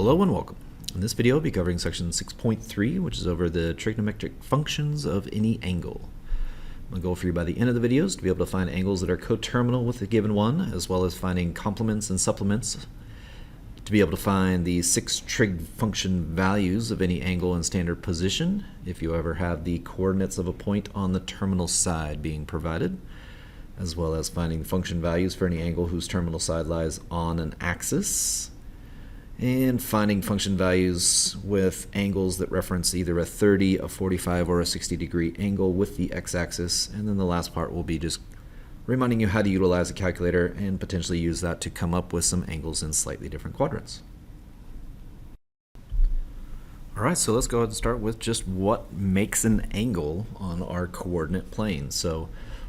Hello and welcome. In this video, I'll be covering section 6.3, which is over the trigonometric functions of any angle. My goal for you by the end of the video is to be able to find angles that are coterminal with a given one, as well as finding complements and supplements, to be able to find the 6 trig function values of any angle in standard position, if you ever have the coordinates of a point on the terminal side being provided, as well as finding function values for any angle whose terminal side lies on an axis, and finding function values with angles that reference either a 30, a 45, or a 60 degree angle with the x-axis. And then the last part will be just reminding you how to utilize a calculator and potentially use that to come up with some angles in slightly different quadrants. Alright, so let's go ahead and start with just what makes an angle on our coordinate plane. So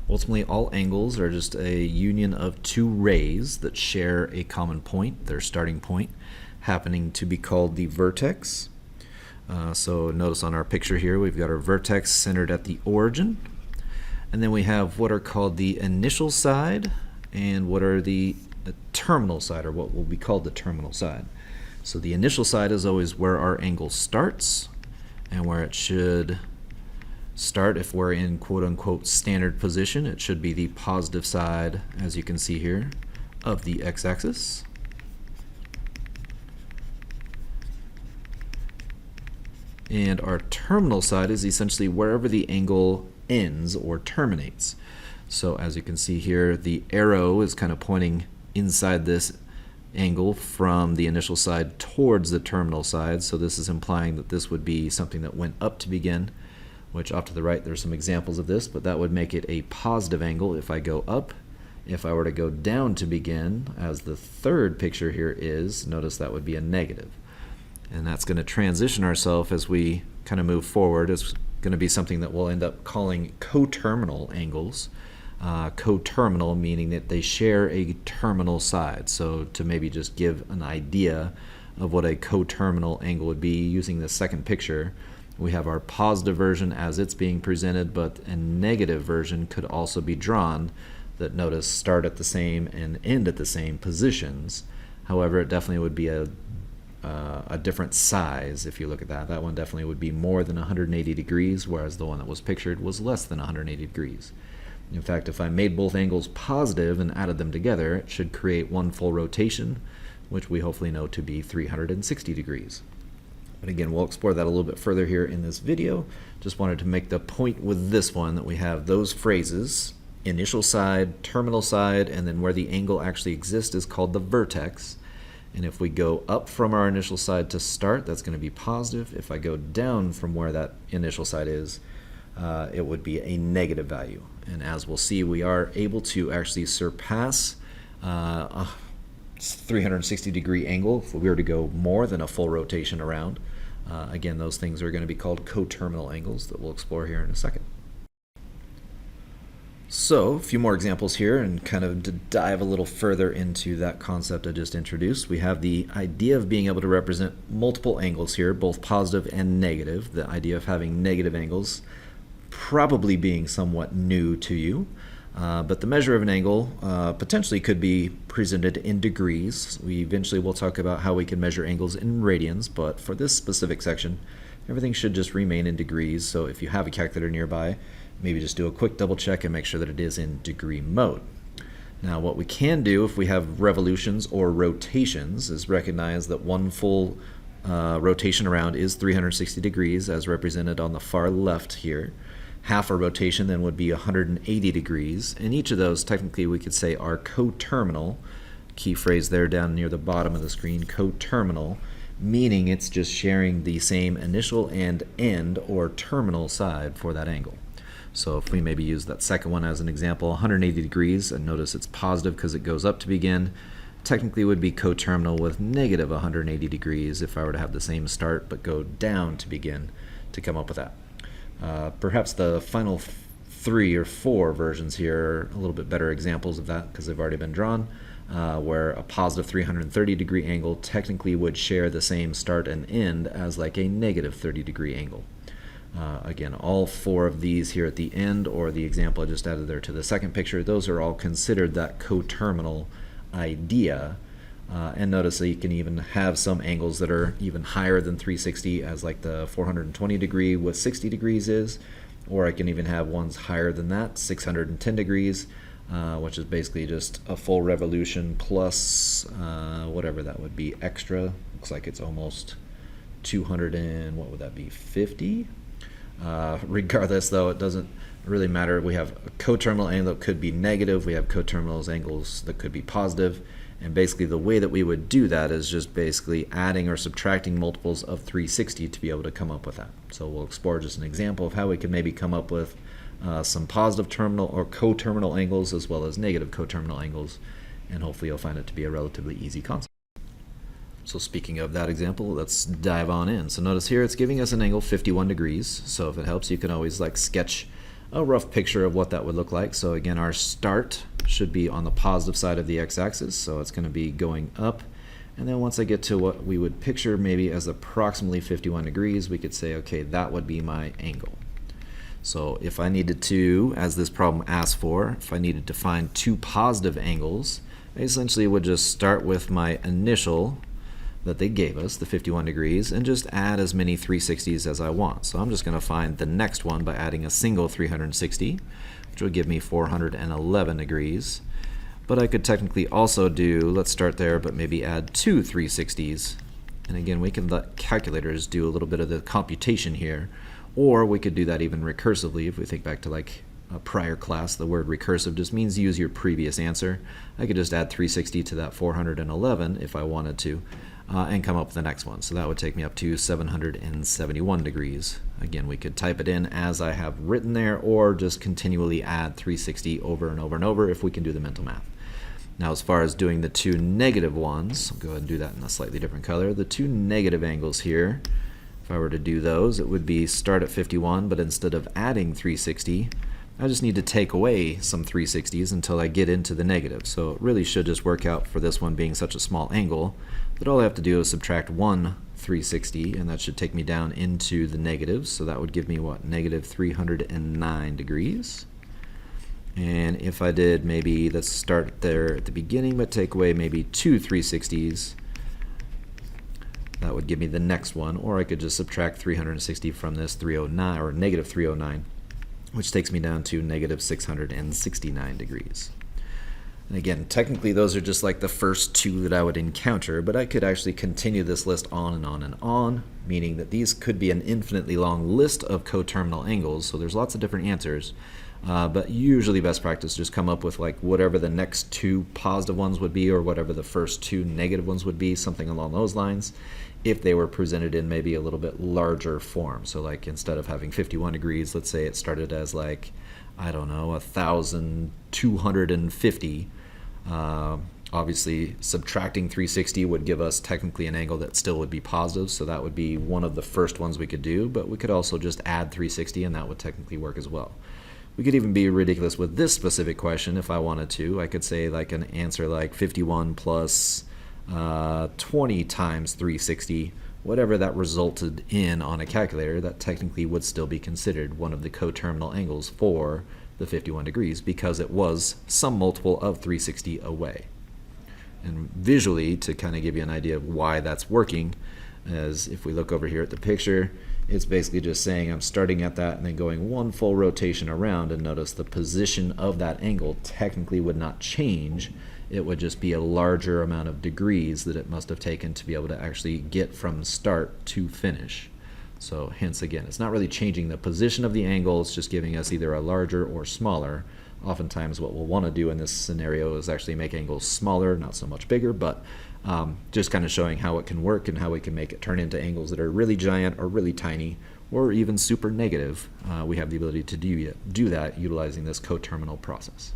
ultimately, all angles are just a union of two rays that share a common point, their starting point, happening to be called the vertex. So notice on our picture here, we've got our vertex centered at the origin. And then we have what are called the initial side and what are the terminal side, or what will be called the terminal side. So the initial side is always where our angle starts and where it should start. If we're in quote-unquote standard position, it should be the positive side, as you can see here, of the x-axis. And our terminal side is essentially wherever the angle ends or terminates. So as you can see here, the arrow is kind of pointing inside this angle from the initial side towards the terminal side. So this is implying that this would be something that went up to begin, which off to the right there's some examples of this, but that would make it a positive angle if I go up. If I were to go down to begin, as the third picture here is, notice that would be a negative. And that's going to transition ourselves as we kind of move forward. It's going to be something that we'll end up calling coterminal angles. Coterminal meaning that they share a terminal side. So to maybe just give an idea of what a coterminal angle would be, using the second picture, we have our positive version as it's being presented, but a negative version could also be drawn that, notice, start at the same and end at the same positions. However, it definitely would be a different size. If you look at that, that one definitely would be more than 180 degrees, whereas the one that was pictured was less than 180 degrees. In fact, if I made both angles positive and added them together, it should create one full rotation, which we hopefully know to be 360 degrees. But again, we'll explore that a little bit further here in this video. Just wanted to make the point with this one that we have those phrases, initial side, terminal side, and then where the angle actually exists is called the vertex. And if we go up from our initial side to start, that's going to be positive. If I go down from where that initial side is, it would be a negative value. And as we'll see, we are able to actually surpass a 360 degree angle if we were to go more than a full rotation around. Again, those things are going to be called coterminal angles that we'll explore here in a second. So, a few more examples here, and kind of to dive a little further into that concept I just introduced. We have the idea of being able to represent multiple angles here, both positive and negative. The idea of having negative angles probably being somewhat new to you. But the measure of an angle potentially could be presented in degrees. We eventually will talk about how we can measure angles in radians, but for this specific section, everything should just remain in degrees. So if you have a calculator nearby, maybe just do a quick double check and make sure that it is in degree mode. Now what we can do if we have revolutions or rotations is recognize that one full rotation around is 360 degrees as represented on the far left here. Half a rotation then would be 180 degrees, and each of those technically we could say are coterminal. Key phrase there down near the bottom of the screen, coterminal, meaning it's just sharing the same initial and end or terminal side for that angle. So if we maybe use that second one as an example, 180 degrees, and notice it's positive because it goes up to begin, technically would be coterminal with negative 180 degrees if I were to have the same start but go down to begin to come up with that. Perhaps the final 3 or 4 versions here are a little bit better examples of that because they've already been drawn, where a positive 330 degree angle technically would share the same start and end as like a negative 30 degree angle. Again, all 4 of these here at the end, or the example I just added there to the second picture, those are all considered that coterminal idea. And notice that you can even have some angles that are even higher than 360, as like the 420 degree with 60 degrees is, or I can even have ones higher than that, 610 degrees, which is basically just a full revolution plus whatever that would be extra. Looks like it's almost 200 and what would that be, 50? Regardless, though, it doesn't really matter. We have a coterminal angle that could be negative. We have coterminal angles that could be positive. And basically the way that we would do that is just basically adding or subtracting multiples of 360 to be able to come up with that. So we'll explore just an example of how we can maybe come up with some positive terminal or coterminal angles as well as negative coterminal angles, and hopefully you'll find it to be a relatively easy concept. So speaking of that example, let's dive on in. So notice here it's giving us an angle 51 degrees. So if it helps, you can always like sketch a rough picture of what that would look like. So again, our start should be on the positive side of the x-axis, so it's going to be going up, and then once I get to what we would picture maybe as approximately 51 degrees, we could say, okay, that would be my angle. So if I needed to, as this problem asks for, if I needed to find two positive angles, I essentially would just start with my initial that they gave us, the 51 degrees, and just add as many 360s as I want. So I'm just going to find the next one by adding a single 360, which would give me 411 degrees. But I could technically also do, let's start there, but maybe add two 360s. And again, we can let calculators do a little bit of the computation here, or we could do that even recursively. If we think back to like a prior class, the word recursive just means use your previous answer. I could just add 360 to that 411 if I wanted to, and come up with the next one. So that would take me up to 771 degrees. Again, we could type it in as I have written there, or just continually add 360 over and over and over if we can do the mental math. Now as far as doing the two negative ones, I'll go ahead and do that in a slightly different color. The two negative angles here, if I were to do those, it would be start at 51, but instead of adding 360, I just need to take away some 360s until I get into the negative. So it really should just work out for this one being such a small angle that all I have to do is subtract one 360, and that should take me down into the negatives. So that would give me what, negative 309 degrees. And if I did maybe, let's start there at the beginning, but take away maybe two 360s, that would give me the next one. Or I could just subtract 360 from this 309, or negative 309, which takes me down to negative 669 degrees. And again, technically those are just like the first two that I would encounter, but I could actually continue this list on and on and on, meaning that these could be an infinitely long list of coterminal angles, so there's lots of different answers. But usually best practice, just come up with like whatever the next two positive ones would be, or whatever the first two negative ones would be, something along those lines, if they were presented in maybe a little bit larger form. So like instead of having 51 degrees, let's say it started as like, I don't know, 1,250. Obviously subtracting 360 would give us technically an angle that still would be positive, so that would be one of the first ones we could do, but we could also just add 360 and that would technically work as well. We could even be ridiculous with this specific question if I wanted to. I could say like an answer like 51 plus 20 times 360, whatever that resulted in on a calculator, that technically would still be considered one of the coterminal angles for the 51 degrees because it was some multiple of 360 away. And visually, to kind of give you an idea of why that's working, as if we look over here at the picture, it's basically just saying I'm starting at that and then going one full rotation around, and notice the position of that angle technically would not change. It would just be a larger amount of degrees that it must have taken to be able to actually get from start to finish. So hence again, it's not really changing the position of the angle, it's just giving us either a larger or smaller. Oftentimes what we'll want to do in this scenario is actually make angles smaller, not so much bigger, but just kind of showing how it can work and how we can make it turn into angles that are really giant or really tiny or even super negative. We have the ability to do that utilizing this coterminal process.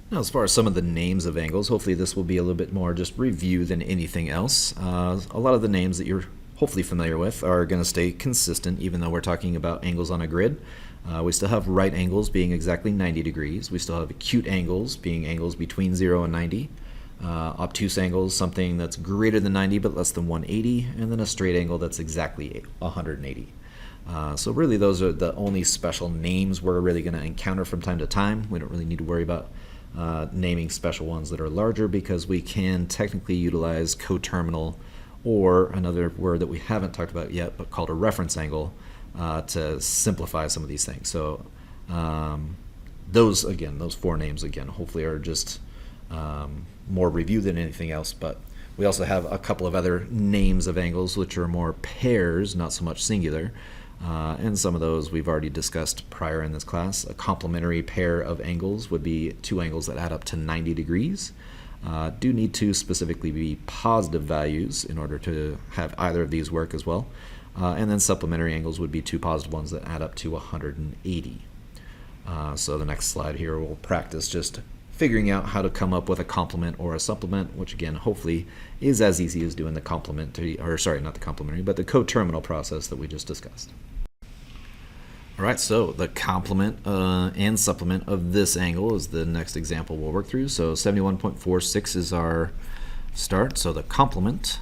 Now, as far as some of the names of angles, hopefully this will be a little bit more just review than anything else. A lot of the names that you're hopefully familiar with are going to stay consistent even though we're talking about angles on a grid. We still have right angles being exactly 90 degrees. We still have acute angles being angles between 0 and 90. Obtuse angles, something that's greater than 90 but less than 180, and then a straight angle that's exactly 180. So really those are the only special names we're really going to encounter from time to time. We don't really need to worry about naming special ones that are larger, because we can technically utilize coterminal, or another word that we haven't talked about yet but called a reference angle, to simplify some of these things. So those four names again hopefully are just more review than anything else, but we also have a couple of other names of angles which are more pairs, not so much singular, and some of those we've already discussed prior in this class. A complementary pair of angles would be two angles that add up to 90 degrees. Do need to specifically be positive values in order to have either of these work as well. And then supplementary angles would be two positive ones that add up to 180. So the next slide here we'll practice just figuring out how to come up with a complement or a supplement, which again hopefully is as easy as doing the complementary, or sorry, not the complementary, but the coterminal process that we just discussed. All right, so the complement and supplement of this angle is the next example we'll work through. So 71.46 is our start. So the complement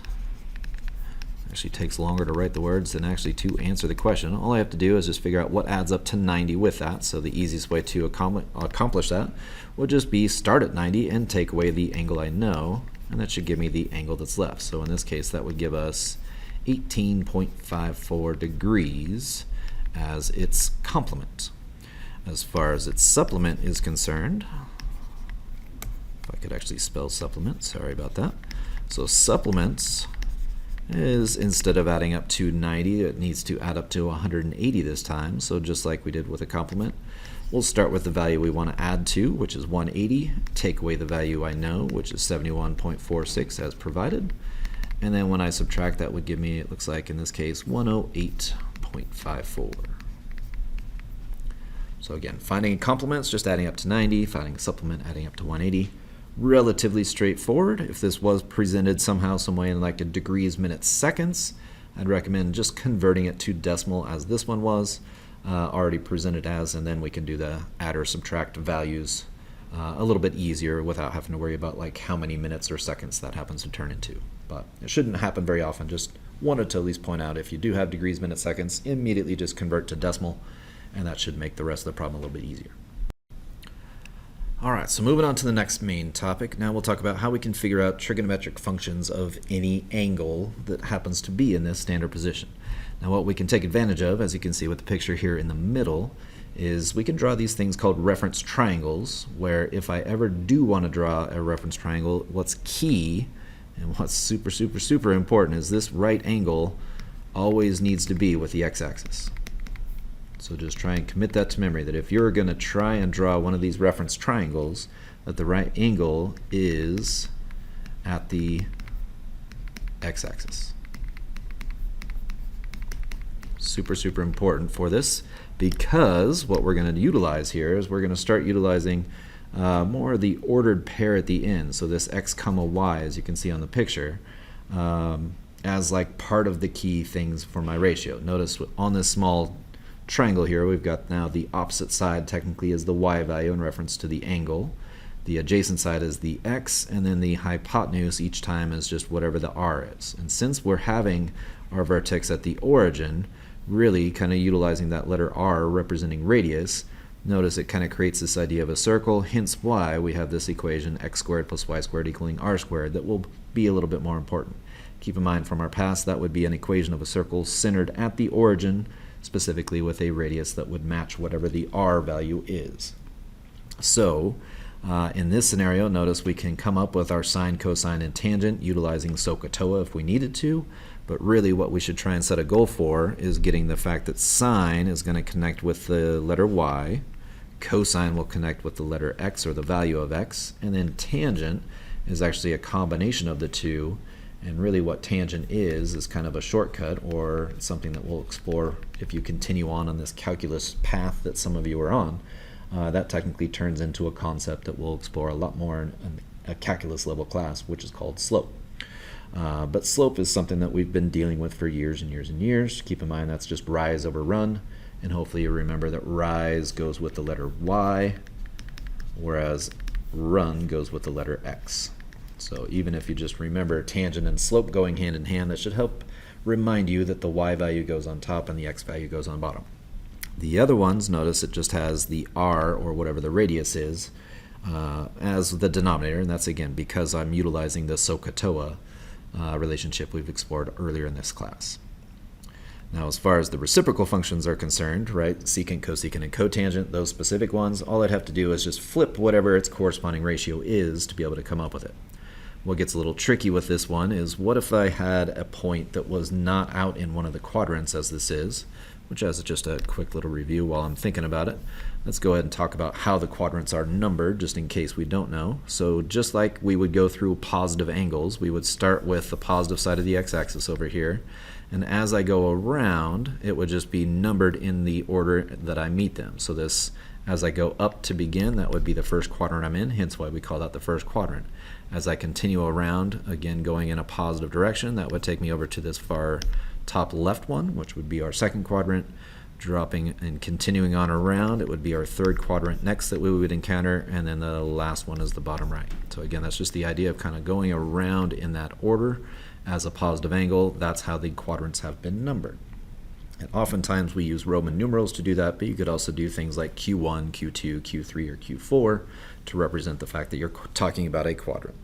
actually takes longer to write the words than actually to answer the question. All I have to do is just figure out what adds up to 90 with that. So the easiest way to accomplish that would just be start at 90 and take away the angle I know, and that should give me the angle that's left. So in this case, that would give us 18.54 degrees as its complement. As far as its supplement is concerned, if I could actually spell supplement, sorry about that. So supplements is, instead of adding up to 90, it needs to add up to 180 this time. So just like we did with a complement, we'll start with the value we want to add to, which is 180, take away the value I know, which is 71.46 as provided, and then when I subtract, that would give me, it looks like in this case, 108.54. So again, finding complements, just adding up to 90, finding a supplement, adding up to 180. Relatively straightforward. If this was presented somehow, some way in like a degrees, minutes, seconds, I'd recommend just converting it to decimal as this one was already presented as, and then we can do the add or subtract values a little bit easier without having to worry about like how many minutes or seconds that happens to turn into. But it shouldn't happen very often. Just wanted to at least point out, if you do have degrees, minutes, seconds, immediately just convert to decimal, and that should make the rest of the problem a little bit easier. All right, so moving on to the next main topic. Now we'll talk about how we can figure out trigonometric functions of any angle that happens to be in this standard position. Now what we can take advantage of, as you can see with the picture here in the middle, is we can draw these things called reference triangles, where if I ever do want to draw a reference triangle, what's key and what's super important is this right angle always needs to be with the x-axis. So just try and commit that to memory, that if you're going to try and draw one of these reference triangles, that the right angle is at the x-axis. Super important for this, because what we're going to utilize here is we're going to start utilizing more of the ordered pair at the end. So this x comma y, as you can see on the picture, as like part of the key things for my ratio. Notice on this small triangle here, we've got now the opposite side technically is the y value in reference to the angle. The adjacent side is the x, and then the hypotenuse each time is just whatever the r is. And since we're having our vertex at the origin, really kind of utilizing that letter r representing radius, notice it kind of creates this idea of a circle, hence why we have this equation x squared plus y squared equaling r squared that will be a little bit more important. Keep in mind from our past, that would be an equation of a circle centered at the origin, specifically with a radius that would match whatever the r value is. So in this scenario, notice we can come up with our sine, cosine, and tangent utilizing SOHCAHTOA if we needed to, but really what we should try and set a goal for is getting the fact that sine is going to connect with the letter y, cosine will connect with the letter x or the value of x, and then tangent is actually a combination of the two. And really what tangent is kind of a shortcut, or something that we'll explore if you continue on this calculus path that some of you are on. That technically turns into a concept that we'll explore a lot more in a calculus level class, which is called slope. But slope is something that we've been dealing with for years and years and years. Keep in mind that's just rise over run, and hopefully you remember that rise goes with the letter y, whereas run goes with the letter x. So even if you just remember tangent and slope going hand in hand, that should help remind you that the y value goes on top and the x value goes on bottom. The other ones, notice it just has the r, or whatever the radius is, as the denominator, and that's again because I'm utilizing the SOHCAHTOA relationship we've explored earlier in this class. Now, as far as the reciprocal functions are concerned, right, secant, cosecant, and cotangent, those specific ones, all I'd have to do is just flip whatever its corresponding ratio is to be able to come up with it. What gets a little tricky with this one is, what if I had a point that was not out in one of the quadrants as this is, which as just a quick little review while I'm thinking about it. Let's go ahead and talk about how the quadrants are numbered, just in case we don't know. So just like we would go through positive angles, we would start with the positive side of the x-axis over here, and as I go around, it would just be numbered in the order that I meet them. So this, as I go up to begin, that would be the first quadrant I'm in, hence why we call that the first quadrant. As I continue around, again going in a positive direction, that would take me over to this far top left one, which would be our second quadrant. Dropping and continuing on around, it would be our third quadrant next that we would encounter, and then the last one is the bottom right. So again, that's just the idea of kind of going around in that order as a positive angle. That's how the quadrants have been numbered. And oftentimes we use Roman numerals to do that, but you could also do things like Q1, Q2, Q3, or Q4 to represent the fact that you're talking about a quadrant.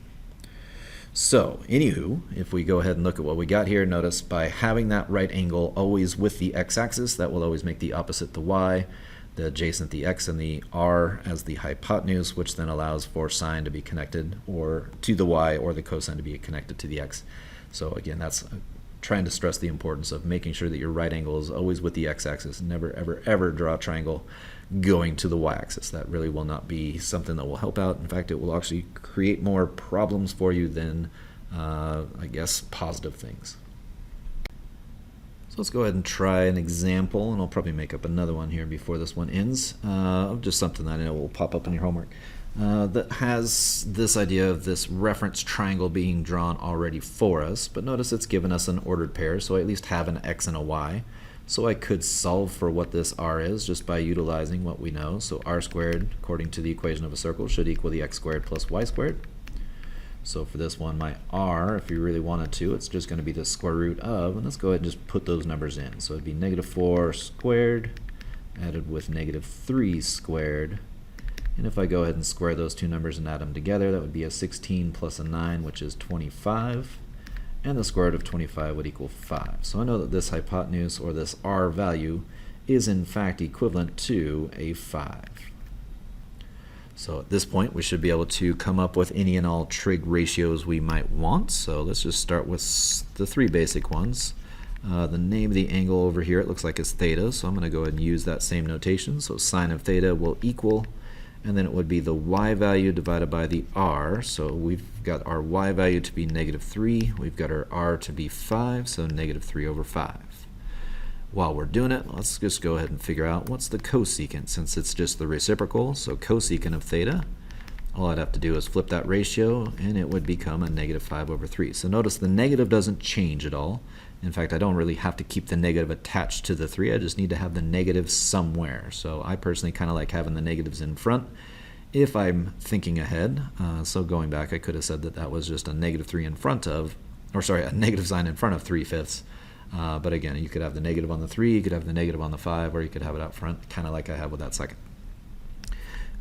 So, anywho, if we go ahead and look at what we got here, notice by having that right angle always with the x-axis, that will always make the opposite the y, the adjacent the x, and the r as the hypotenuse, which then allows for sine to be connected or to the y, or the cosine to be connected to the x. So again, that's trying to stress the importance of making sure that your right angle is always with the x-axis. Never, ever, ever draw a triangle going to the y-axis. That really will not be something that will help out. In fact, it will actually create more problems for you than, I guess, positive things. So let's go ahead and try an example, and I'll probably make up another one here before this one ends, of just something that I know will pop up in your homework. That has this idea of this reference triangle being drawn already for us, but notice it's given us an ordered pair, so I at least have an x and a y. So I could solve for what this r is just by utilizing what we know. So r squared, according to the equation of a circle, should equal the x squared plus y squared. So for this one, my r, if you really wanted to, it's just going to be the square root of, and let's go ahead and just put those numbers in. So it'd be -4 squared added with -3 squared. And if I go ahead and square those two numbers and add them together, that would be a 16 plus a 9, which is 25. And the square root of 25 would equal 5. So I know that this hypotenuse, or this r value, is in fact equivalent to a 5. So at this point, we should be able to come up with any and all trig ratios we might want. So let's just start with the three basic ones. The name of the angle over here, it looks like it's theta, so I'm going to go ahead and use that same notation. So sine of theta will equal, and then it would be the y value divided by the r. So we've got our y value to be -3. We've got our r to be 5, so -3/5. While we're doing it, let's just go ahead and figure out what's the cosecant, since it's just the reciprocal. So cosecant of theta, all I'd have to do is flip that ratio, and it would become a -5/3. So notice the negative doesn't change at all. In fact, I don't really have to keep the negative attached to the 3. I just need to have the negative somewhere. So I personally kind of like having the negatives in front if I'm thinking ahead. So going back, I could have said that that was just a -3 in front of, or sorry, a negative sign in front of 3/5. But again, you could have the negative on the 3, you could have the negative on the 5, or you could have it out front, kind of like I have with that second.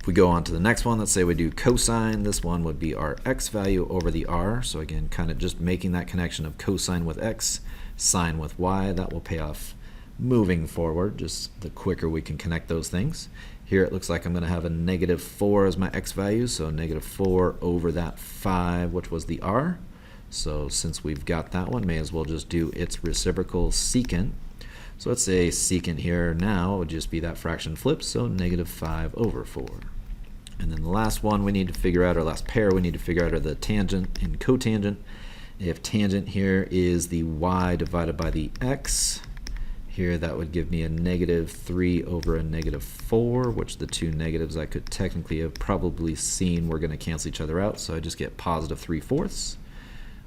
If we go on to the next one, let's say we do cosine. This one would be our x value over the r. So again, kind of just making that connection of cosine with x, sine with y. That will pay off moving forward, just the quicker we can connect those things. Here it looks like I'm going to have a -4 as my x value, so -4 over that 5, which was the r. So since we've got that one, may as well just do its reciprocal secant. So let's say secant here now would just be that fraction flipped, so -5/4. And then the last one we need to figure out, or last pair we need to figure out, are the tangent and cotangent. If tangent here is the y divided by the x, here that would give me a -3 over a -4, which the two negatives I could technically have probably seen were going to cancel each other out, so I just get +3/4,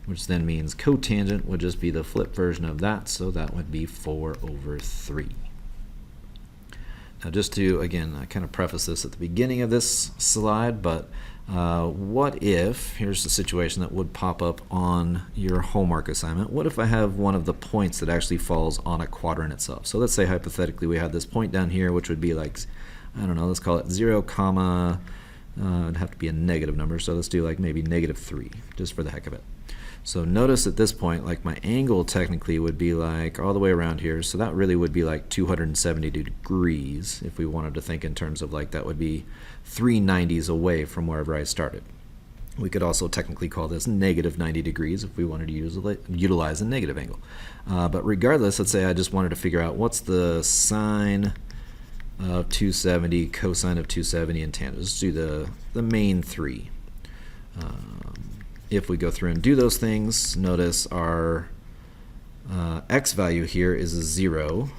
which then means cotangent would just be the flip version of that, so that would be 4/3. Now just to, again, I kind of preface this at the beginning of this slide, but what if, here's the situation that would pop up on your homework assignment, what if I have one of the points that actually falls on a quadrant itself? So let's say hypothetically we have this point down here, which would be like, I don't know, let's call it 0, It'd have to be a negative number, so let's do like maybe -3, just for the heck of it. So notice at this point, like my angle technically would be like all the way around here, so that really would be like 270 degrees if we wanted to think in terms of like that would be 390s away from wherever I started. We could also technically call this -90 degrees if we wanted to utilize a negative angle. But regardless, let's say I just wanted to figure out what's the sine of 270, cosine of 270, and tangent. Let's do the main three. If we go through and do those things, notice our x value here is a 0.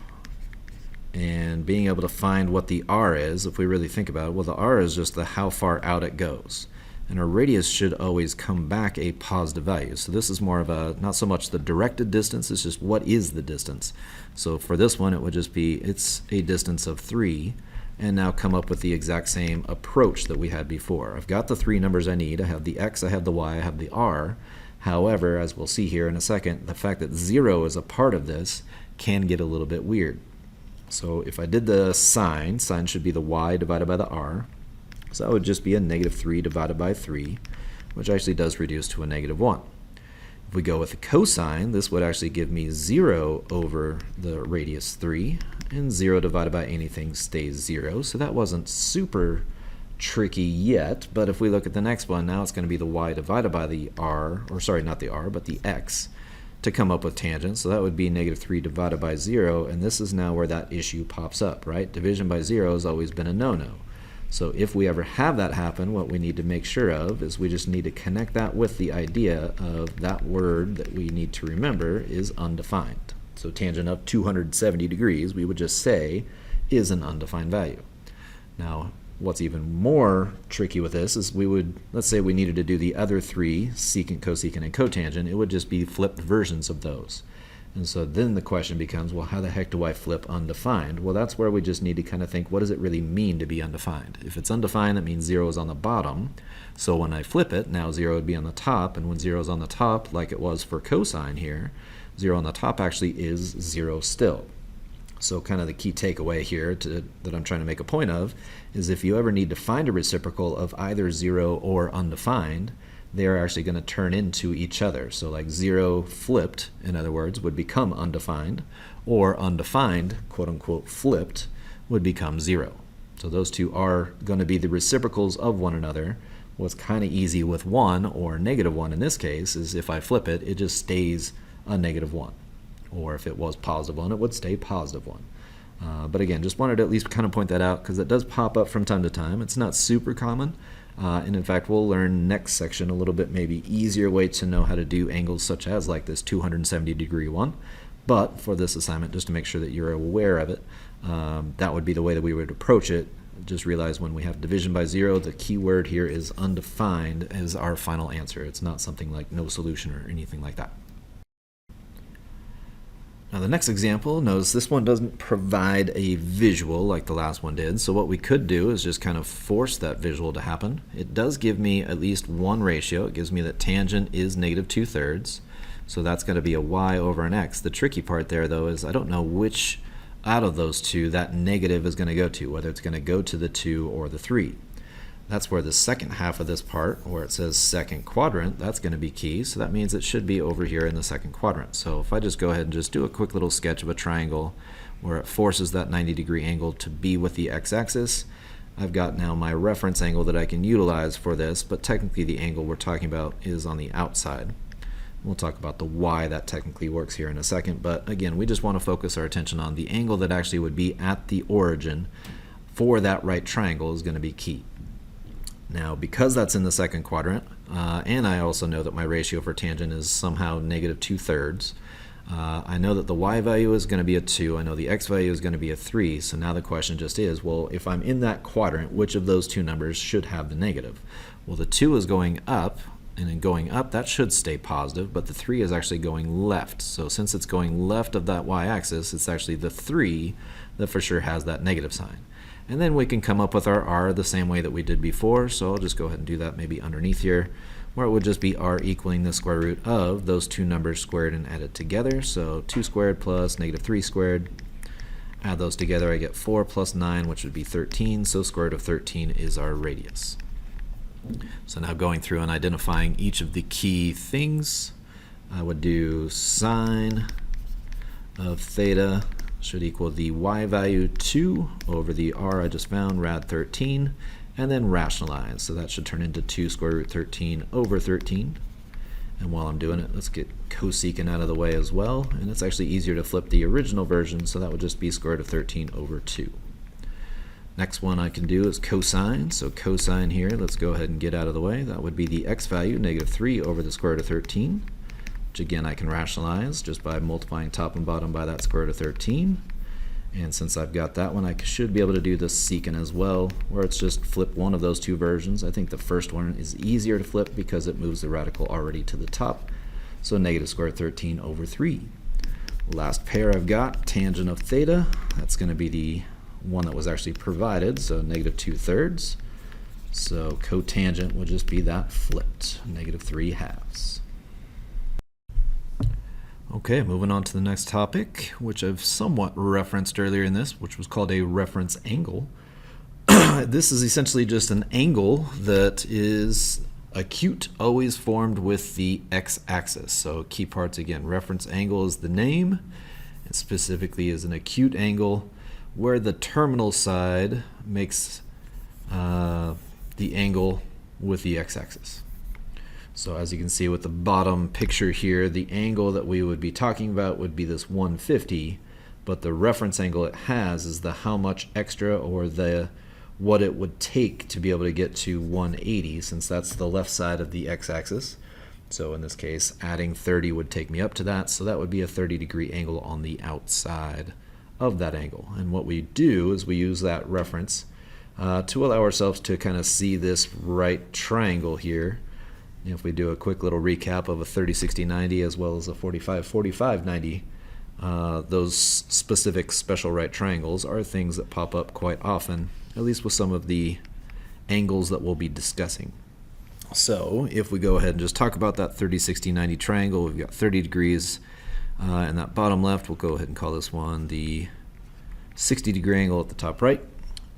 And being able to find what the r is, if we really think about it, well, the r is just the how far out it goes. And our radius should always come back a positive value. So this is more of a, not so much the directed distance, it's just what is the distance. So for this one, it would just be, it's a distance of 3, and now come up with the exact same approach that we had before. I've got the 3 numbers I need. I have the x, I have the y, I have the r. However, as we'll see here in a second, the fact that 0 is a part of this can get a little bit weird. So if I did the sine should be the y divided by the r. So that would just be a -3 divided by 3, which actually does reduce to a -1. If we go with the cosine, this would actually give me 0 over the radius 3, and 0 divided by anything stays 0. So that wasn't super tricky yet, but if we look at the next one, now it's going to be the y divided by the r, or sorry, not the r, but the x, to come up with tangent. So that would be -3 divided by 0, and this is now where that issue pops up, right? Division by 0 has always been a no-no. So if we ever have that happen, what we need to make sure of is we just need to connect that with the idea of that word that we need to remember is undefined. So tangent of 270 degrees, we would just say, is an undefined value. Now, what's even more tricky with this is we would, let's say we needed to do the other 3, secant, cosecant, and cotangent, it would just be flipped versions of those. And so then the question becomes, well, how the heck do I flip undefined? Well, that's where we just need to kind of think, what does it really mean to be undefined? If it's undefined, that means 0 is on the bottom. So when I flip it, now 0 would be on the top. And when 0 is on the top, like it was for cosine here, 0 on the top actually is 0 still. So kind of the key takeaway here that I'm trying to make a point of is if you ever need to find a reciprocal of either 0 or undefined, they are actually going to turn into each other. So like 0 flipped, in other words, would become undefined, or undefined, quote unquote, flipped, would become 0. So those two are going to be the reciprocals of one another. What's kind of easy with 1 or -1 in this case is if I flip it, it just stays a -1. Or if it was +1, it would stay +1. But again, just wanted to at least kind of point that out because it does pop up from time to time. It's not super common. And in fact, we'll learn next section a little bit maybe easier way to know how to do angles such as like this 270 degree one. But for this assignment, just to make sure that you're aware of it, that would be the way that we would approach it. Just realize when we have division by 0, the key word here is undefined as our final answer. It's not something like no solution or anything like that. Now the next example, notice this one doesn't provide a visual like the last one did, so what we could do is just kind of force that visual to happen. It does give me at least one ratio. It gives me that tangent is -2/3, so that's going to be a y over an x. The tricky part there though is I don't know which out of those two that negative is going to go to, whether it's going to go to the 2 or the 3. That's where the second half of this part, where it says second quadrant, that's going to be key. So that means it should be over here in the second quadrant. So if I just go ahead and just do a quick little sketch of a triangle where it forces that 90-degree angle to be with the x-axis, I've got now my reference angle that I can utilize for this, but technically the angle we're talking about is on the outside. We'll talk about the why that technically works here in a second, but again, we just want to focus our attention on the angle that actually would be at the origin for that right triangle is going to be key. Now, because that's in the second quadrant, and I also know that my ratio for tangent is somehow -2/3, I know that the y value is going to be a 2, I know the x value is going to be a 3, so now the question just is, well, if I'm in that quadrant, which of those two numbers should have the negative? Well, the 2 is going up, and in going up, that should stay positive, but the 3 is actually going left. So since it's going left of that y-axis, it's actually the 3 that for sure has that negative sign. And then we can come up with our r the same way that we did before, so I'll just go ahead and do that maybe underneath here, where it would just be r equaling the square root of those two numbers squared and added together. So 2 squared plus -3 squared. Add those together, I get 4 plus 9, which would be 13, so square root of 13 is our radius. So now going through and identifying each of the key things, I would do sine of theta should equal the y value 2 over the r I just found, rad 13, and then rationalize. So that should turn into 2 square root 13 over 13. And while I'm doing it, let's get cosecant out of the way as well. And it's actually easier to flip the original version, so that would just be square root of 13 over 2. Next one I can do is cosine. So cosine here, let's go ahead and get out of the way. That would be the x value, negative 3 over the square root of 13, which again I can rationalize just by multiplying top and bottom by that square root of 13. And since I've got that one, I should be able to do the secant as well, where it's just flip one of those two versions. I think the first one is easier to flip because it moves the radical already to the top. So negative square root of 13 over 3. Last pair I've got, tangent of theta. That's going to be the one that was actually provided, so negative 2/3. So cotangent would just be that flipped, negative 3/2. Okay, moving on to the next topic, which I've somewhat referenced earlier in this, which was called a reference angle. This is essentially just an angle that is acute, always formed with the x-axis. So key parts again, reference angle is the name, and specifically is an acute angle where the terminal side makes the angle with the x-axis. So as you can see with the bottom picture here, the angle that we would be talking about would be this 150, but the reference angle it has is the how much extra, or the what it would take to be able to get to 180, since that's the left side of the x-axis. So in this case, adding 30 would take me up to that, so that would be a 30-degree angle on the outside of that angle. And what we do is we use that reference to allow ourselves to kind of see this right triangle here. If we do a quick little recap of a 30-60-90 as well as a 45-45-90, those specific special right triangles are things that pop up quite often, at least with some of the angles that we'll be discussing. So if we go ahead and just talk about that 30-60-90 triangle, we've got 30 degrees, and that bottom left, we'll go ahead and call this one the 60-degree angle at the top right.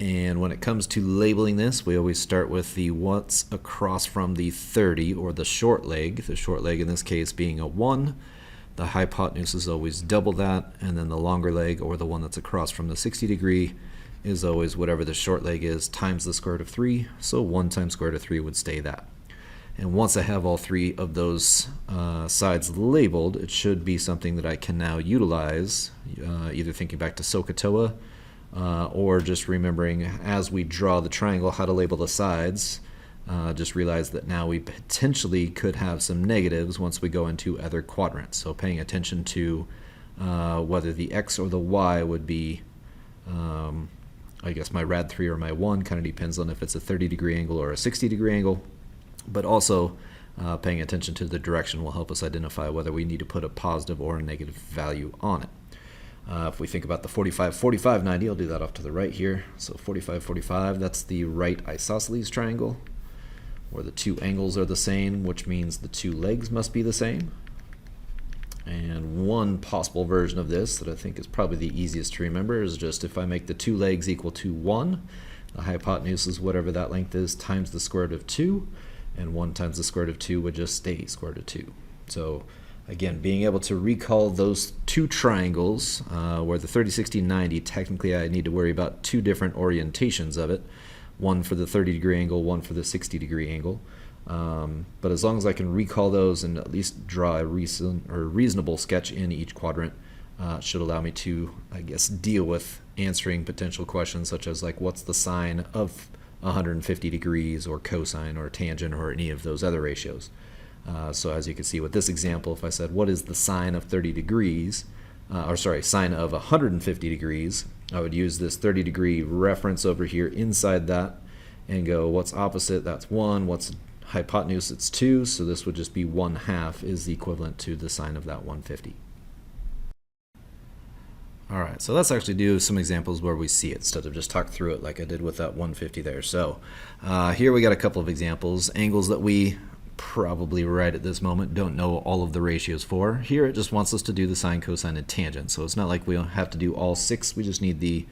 And when it comes to labeling this, we always start with the what's across from the 30, or the short leg in this case being a 1. The hypotenuse is always double that, and then the longer leg, or the one that's across from the 60 degree, is always whatever the short leg is times the square root of 3, so 1 times square root of 3 would stay that. And once I have all three of those sides labeled, it should be something that I can now utilize, either thinking back to SOHCAHTOA, or just remembering as we draw the triangle how to label the sides. Just realize that now we potentially could have some negatives once we go into other quadrants. So paying attention to whether the x or the y would be, I guess, my rad 3 or my 1, kind of depends on if it's a 30-degree angle or a 60-degree angle. But also paying attention to the direction will help us identify whether we need to put a positive or a negative value on it. If we think about the 45-45-90, I'll do that off to the right here. So 45-45, that's the right isosceles triangle, where the two angles are the same, which means the two legs must be the same. And one possible version of this that I think is probably the easiest to remember is just if I make the two legs equal to 1, the hypotenuse is whatever that length is times the square root of 2, and 1 times the square root of 2 would just stay square root of 2. So again, being able to recall those two triangles, where the 30-60-90, technically I need to worry about two different orientations of it, one for the 30-degree angle, one for the 60-degree angle. But as long as I can recall those and at least draw a reasonable sketch in each quadrant, should allow me to, I guess, deal with answering potential questions such as like what's the sine of 150 degrees, or cosine, or tangent, or any of those other ratios. So as you can see with this example, if I said what is the sine of 30 degrees, sine of 150 degrees, I would use this 30-degree reference over here inside that and go what's opposite, that's 1, what's hypotenuse, it's 2, so this would just be 1/2 is the equivalent to the sine of that 150. Alright, so let's actually do some examples where we see it instead of just talk through it like I did with that 150 there. So here we got a couple of examples, angles that we probably right at this moment don't know all of the ratios for. Here it just wants us to do the sine, cosine, and tangent, so it's not like we have to do all 6, we just need the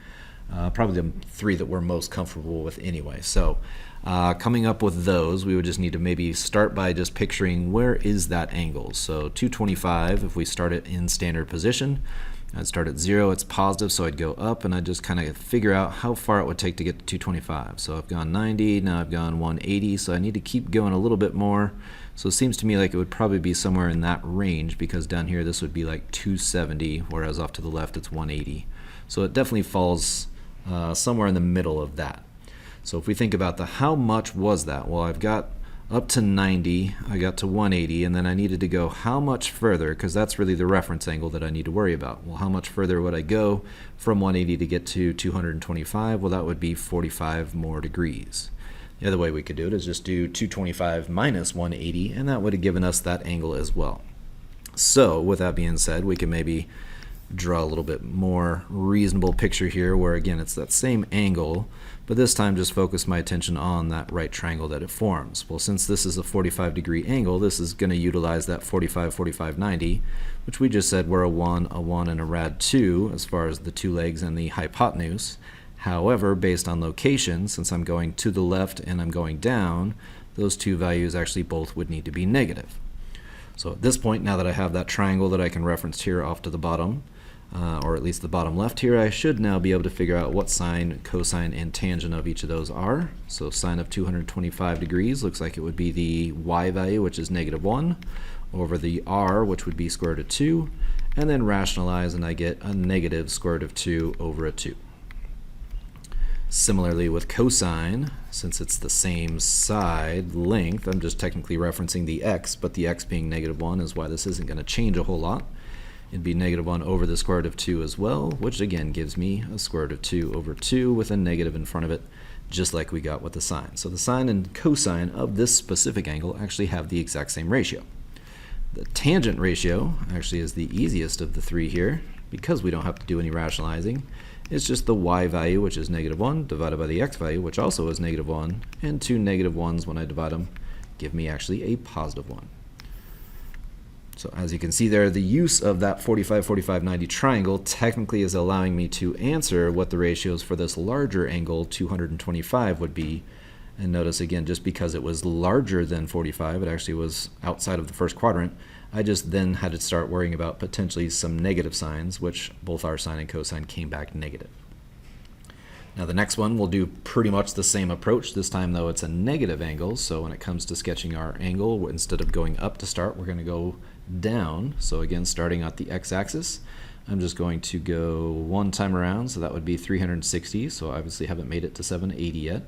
probably the three that we're most comfortable with anyway. So coming up with those, we would just need to maybe start by just picturing where is that angle. So 225, if we start it in standard position, I'd start at 0, it's positive, so I'd go up and I'd just kind of figure out how far it would take to get to 225. So I've gone 90, now I've gone 180, so I need to keep going a little bit more. So it seems to me like it would probably be somewhere in that range, because down here this would be like 270, whereas off to the left it's 180. So it definitely falls somewhere in the middle of that. So if we think about the how much was that, well, I've got up to 90, I got to 180, and then I needed to go how much further, because that's really the reference angle that I need to worry about. Well, how much further would I go from 180 to get to 225? Well, that would be 45 more degrees. The other way we could do it is just do 225 minus 180, and that would have given us that angle as well. So with that being said, we can maybe draw a little bit more reasonable picture here, where again it's that same angle, but this time just focus my attention on that right triangle that it forms. Well, since this is a 45-degree angle, this is going to utilize that 45, 45, 90, which we just said were a 1, and a rad 2 as far as the two legs and the hypotenuse. However, based on location, since I'm going to the left and I'm going down, those two values actually both would need to be negative. So at this point, now that I have that triangle that I can reference here off to the bottom, or at least the bottom left here, I should now be able to figure out what sine, cosine, and tangent of each of those are. So sine of 225 degrees looks like it would be the y value, which is -1, over the r, which would be square root of 2, and then rationalize, and I get a negative square root of 2 over a 2. Similarly with cosine, since it's the same side length, I'm just technically referencing the x, but the x being -1 is why this isn't going to change a whole lot. It'd be -1 over the square root of 2 as well, which again gives me a square root of 2 over 2 with a negative in front of it, just like we got with the sine. So the sine and cosine of this specific angle actually have the exact same ratio. The tangent ratio actually is the easiest of the three here, because we don't have to do any rationalizing. It's just the y value, which is -1, divided by the x value, which also is -1, and two negative ones when I divide them give me actually a +1. So as you can see there, the use of that 45, 45, 90 triangle technically is allowing me to answer what the ratios for this larger angle, 225, would be. And notice again, just because it was larger than 45, it actually was outside of the first quadrant, I just then had to start worrying about potentially some negative signs, which both our sine and cosine came back negative. Now the next one, we'll do pretty much the same approach. This time though it's a negative angle, so when it comes to sketching our angle, instead of going up to start, we're going to go down. So again, starting at the x-axis, I'm just going to go one time around, so that would be 360, so I obviously haven't made it to 780 yet.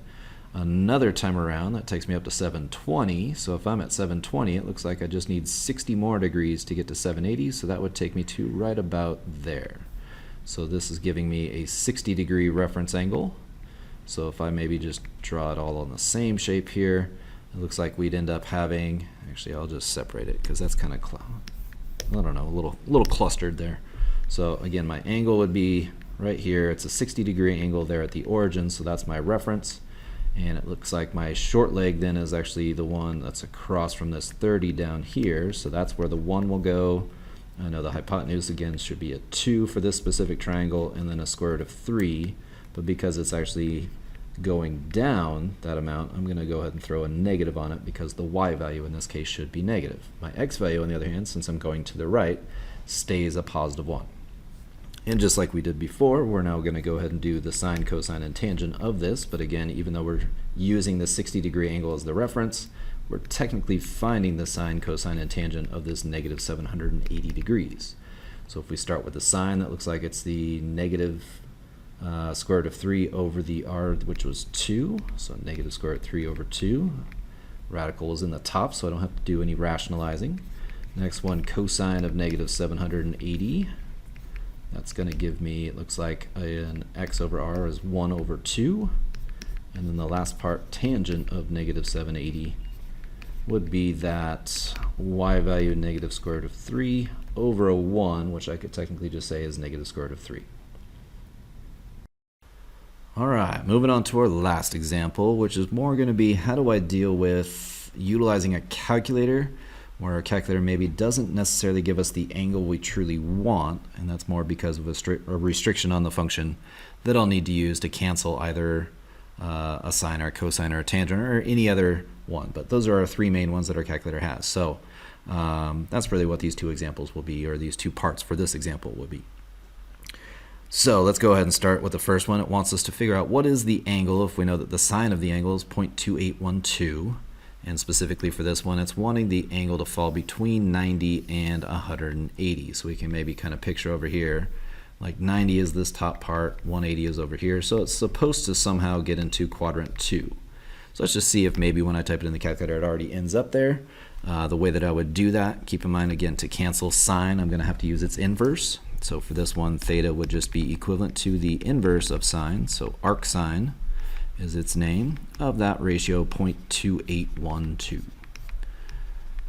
Another time around, that takes me up to 720, so if I'm at 720, it looks like I just need 60 more degrees to get to 780, so that would take me to right about there. So this is giving me a 60-degree reference angle. So if I maybe just draw it all on the same shape here, it looks like we'd end up having, actually I'll just separate it because that's kind of, I don't know, a little clustered there. So again, my angle would be right here. It's a 60-degree angle there at the origin, so that's my reference. And it looks like my short leg then is actually the one that's across from this 30 down here, so that's where the 1 will go. I know the hypotenuse again should be a 2 for this specific triangle, and then a square root of 3, but because it's actually going down that amount, I'm going to go ahead and throw a negative on it because the y value in this case should be negative. My x value on the other hand, since I'm going to the right, stays a +1. And just like we did before, we're now going to go ahead and do the sine, cosine, and tangent of this, but again, even though we're using the 60-degree angle as the reference, we're technically finding the sine, cosine, and tangent of this negative 780 degrees. So if we start with the sine, that looks like it's the negative square root of 3 over the r, which was 2, so negative square root of 3 over 2. Radical is in the top, so I don't have to do any rationalizing. Next one, cosine of negative 780. That's going to give me, it looks like an x over r is 1 over 2. And then the last part, tangent of negative 780, would be that y value negative square root of 3 over a 1, which I could technically just say is negative square root of 3. Alright, moving on to our last example, which is more going to be how do I deal with utilizing a calculator where our calculator maybe doesn't necessarily give us the angle we truly want, and that's more because of a restriction on the function that I'll need to use to cancel either a sine or a cosine or a tangent or any other one. But those are our three main ones that our calculator has. So that's really what these two examples will be, or these two parts for this example will be. So let's go ahead and start with the first one. It wants us to figure out what is the angle if we know that the sine of the angle is 0.2812. And specifically for this one, it's wanting the angle to fall between 90 and 180. So we can maybe kind of picture over here, like 90 is this top part, 180 is over here. So it's supposed to somehow get into quadrant 2. So let's just see if maybe when I type it in the calculator, it already ends up there. The way that I would do that, keep in mind again, to cancel sine, I'm going to have to use its inverse. So for this one, theta would just be equivalent to the inverse of sine. So arc sine is its name of that ratio 0.2812.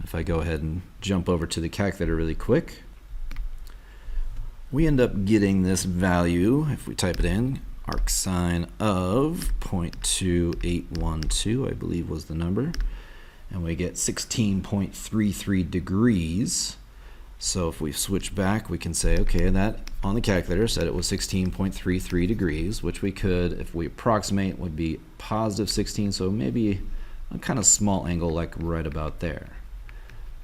If I go ahead and jump over to the calculator really quick, we end up getting this value, if we type it in, arc sine of 0.2812, I believe was the number, and we get 16.33 degrees. So if we switch back, we can say, okay, that on the calculator said it was 16.33 degrees, which we could, if we approximate, would be positive 16, so maybe a kind of small angle like right about there.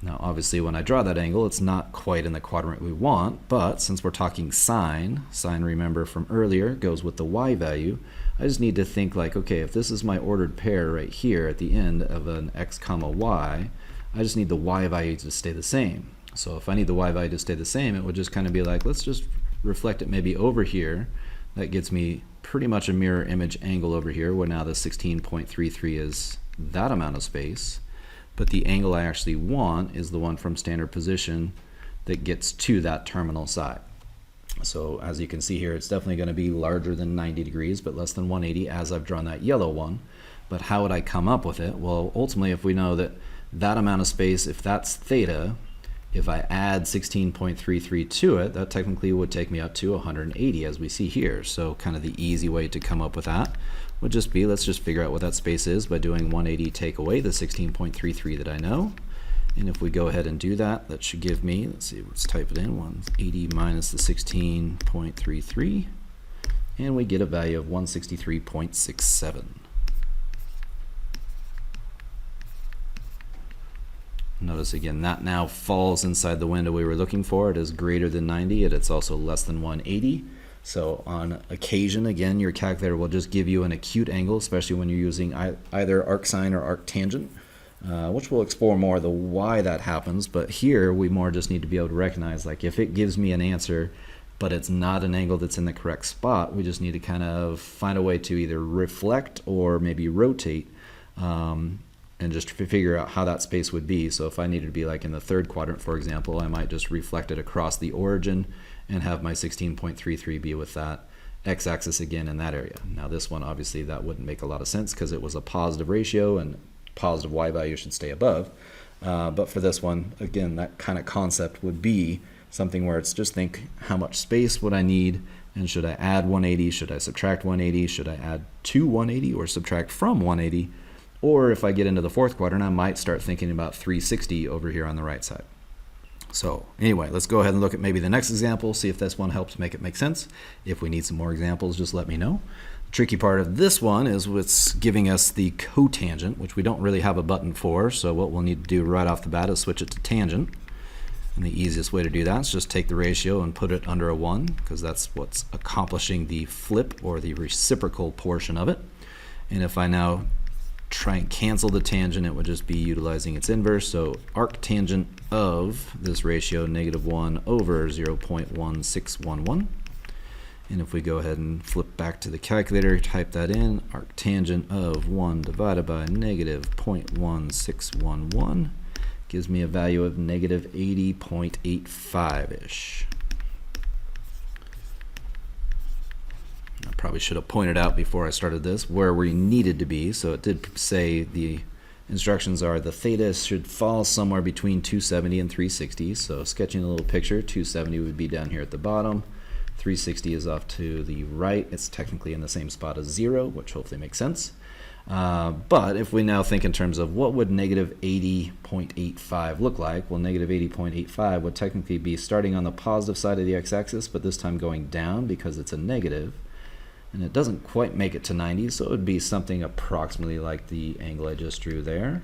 Now obviously when I draw that angle, it's not quite in the quadrant we want, but since we're talking sine, remember from earlier goes with the y value, I just need to think like, okay, if this is my ordered pair right here at the end of an x comma y, I just need the y value to stay the same. So if I need the y value to stay the same, it would just kind of be like, let's just reflect it maybe over here. That gets me pretty much a mirror image angle over here, where now the 16.33 is that amount of space. But the angle I actually want is the one from standard position that gets to that terminal side. So as you can see here, it's definitely going to be larger than 90 degrees, but less than 180 as I've drawn that yellow one. But how would I come up with it? Well, ultimately, if we know that that amount of space, if that's theta, if I add 16.33 to it, that technically would take me up to 180 as we see here. So kind of the easy way to come up with that would just be, let's just figure out what that space is by doing 180 take away the 16.33 that I know. And if we go ahead and do that, that should give me, let's see, let's type it in, 180 minus the 16.33, and we get a value of 163.67. Notice again, that now falls inside the window we were looking for. It is greater than 90, and it's also less than 180. So on occasion, again, your calculator will just give you an acute angle, especially when you're using either arcsine or arctangent, which we'll explore more the why that happens. But here, we more just need to be able to recognize, like, if it gives me an answer, but it's not an angle that's in the correct spot, we just need to kind of find a way to either reflect or maybe rotate, and just figure out how that space would be. So if I needed to be like in the third quadrant, for example, I might just reflect it across the origin and have my 16.33 be with that x-axis again in that area. Now this one, obviously, that wouldn't make a lot of sense because it was a positive ratio and positive y value should stay above. But for this one, again, that kind of concept would be something where it's just think how much space would I need, and should I add 180, should I subtract 180, should I add to 180 or subtract from 180? Or if I get into the fourth quadrant, I might start thinking about 360 over here on the right side. So anyway, let's go ahead and look at maybe the next example, see if this one helps make it make sense. If we need some more examples, just let me know. The tricky part of this one is what's giving us the cotangent, which we don't really have a button for. So what we'll need to do right off the bat is switch it to tangent. And the easiest way to do that is just take the ratio and put it under a 1, because that's what's accomplishing the flip or the reciprocal portion of it. And if I now try and cancel the tangent, it would just be utilizing its inverse. So arctangent of this ratio, -1 over 0.1611. And if we go ahead and flip back to the calculator, type that in, arctangent of 1 divided by -0.1611 gives me a value of -80.85-ish. I probably should have pointed out before I started this where we needed to be. So it did say the instructions are the theta should fall somewhere between 270 and 360. So sketching a little picture, 270 would be down here at the bottom, 360 is off to the right. It's technically in the same spot as 0, which hopefully makes sense. But if we now think in terms of what would negative 80.85 look like, well, negative 80.85 would technically be starting on the positive side of the x-axis, but this time going down because it's a negative. And it doesn't quite make it to 90, so it would be something approximately like the angle I just drew there.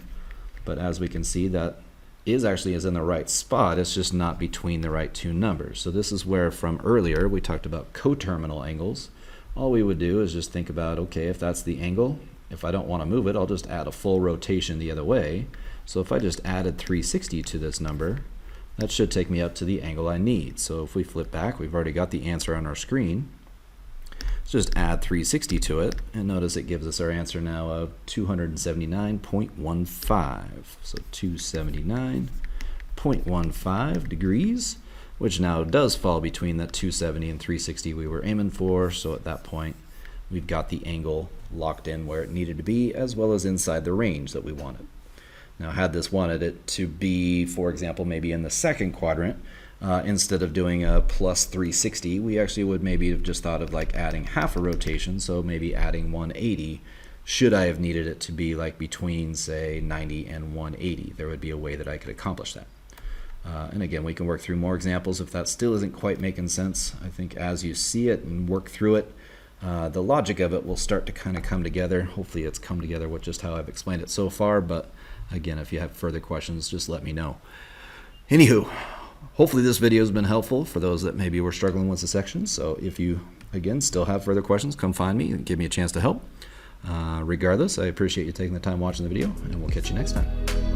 But as we can see, that is in the right spot. It's just not between the right two numbers. So this is where from earlier we talked about coterminal angles. All we would do is just think about, okay, if that's the angle, if I don't want to move it, I'll just add a full rotation the other way. So if I just added 360 to this number, that should take me up to the angle I need. So if we flip back, we've already got the answer on our screen. Let's just add 360 to it, and notice it gives us our answer now of 279.15. So 279.15 degrees, which now does fall between that 270 and 360 we were aiming for. So at that point, we've got the angle locked in where it needed to be, as well as inside the range that we wanted. Now, had this wanted it to be, for example, maybe in the second quadrant, instead of doing a plus 360, we actually would maybe have just thought of like adding half a rotation, so maybe adding 180. Should I have needed it to be like between, say, 90 and 180, there would be a way that I could accomplish that. And again, we can work through more examples if that still isn't quite making sense. I think as you see it and work through it, the logic of it will start to kind of come together. Hopefully it's come together with just how I've explained it so far, but again, if you have further questions, just let me know. Anywho, hopefully this video has been helpful for those that maybe were struggling with the section. So if you, again, still have further questions, come find me and give me a chance to help. Regardless, I appreciate you taking the time watching the video, and we'll catch you next time.